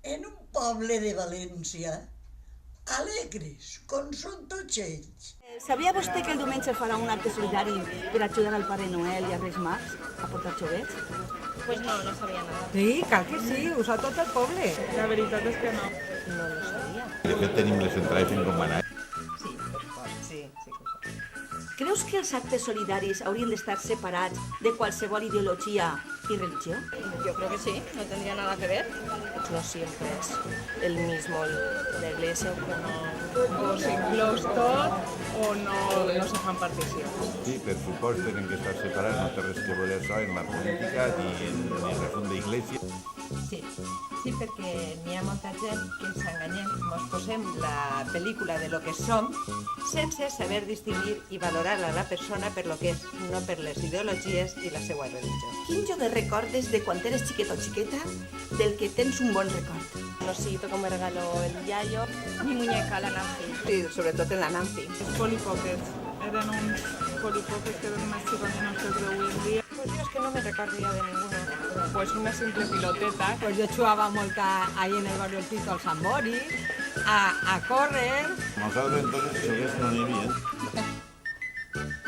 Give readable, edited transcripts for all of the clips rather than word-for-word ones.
En un poble de València, alegres, com són tots ells. Sabia vostè que el diumenge es farà un acte solidari per ajudar al Pare Noel i als Reis Mags a portar xovets? Pues no, no sabía nada. Sí, cal que sí, ho sap tot el poble. La veritat és que no. No lo sabia. De fet, tenim les entrades en com anar. Sí, sí que ho sap. Creus que els actes solidaris haurien d'estar separats de qualsevol ideologia y religió? Yo creo que sí, no tendría nada que ver. No siempre es el mismo la iglesia o s'inclòs tot o no se fan particions. Sí, per supost, tenen que estar separats, no té res que veure això en la política ni en la funda d'església. Sí, perquè n'hi ha molta gent que ens enganyem, ens posem la pel·lícula de lo que som sense saber distingir i valorar a la persona per lo que és, no per les ideologies i la seva religió. Quin joc recordes de quan eres xiquet o xiqueta del que tens un bon record? Un osito que me regaló el Yayo, mi muñeca, la Nancy. Sí, sobretot en la Nancy. Els Polly Pockets. Eren uns Polly Pockets que eren més xicos nostres d'avui en dia. Pues yo es que no me recuerdo ya de ninguno. Pues una simple piloteta. Pues yo jugaba molt ahí en el barrio El Tito al Sambori, a córrer. Nosaltres entonces xoguets no n'hi havia.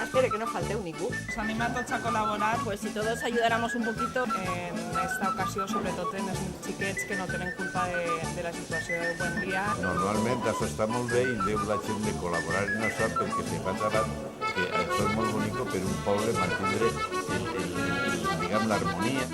Espero que no falteu ningú. Os animo a tots a col·laborar. Pues si todos ayudáramos un poquito en esta ocasión, sobretot en els xiquets que no tenen culpa de la situació del buen dia. Normalment això està molt bé i deu la gent de col·laborar en això perquè se fa davant que això és molt bonic per un poble mantindre diguem, l'harmonia.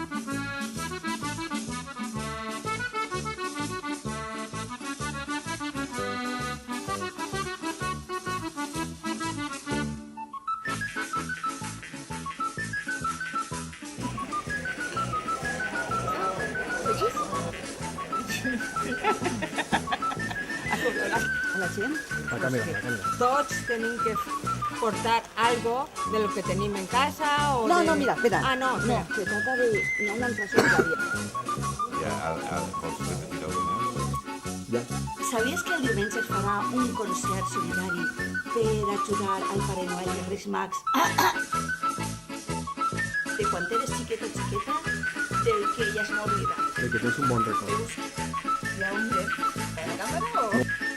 A la gent? Tots tenim que portar algo de lo que tenim en casa o No, de... no, mira, espera. Ah, no, No, espera. se trata de una altra solidària. Ja, vols repetir alguna cosa? Sabies que el diumenge es farà un concert solidari per ajudar al Pare Noel i als Reis Mags? De quan eres xiquet o xiqueta, del que ja se m'ha oblidat. De que tens un bon record. Veus? Hi ha un gent. La càmera o...?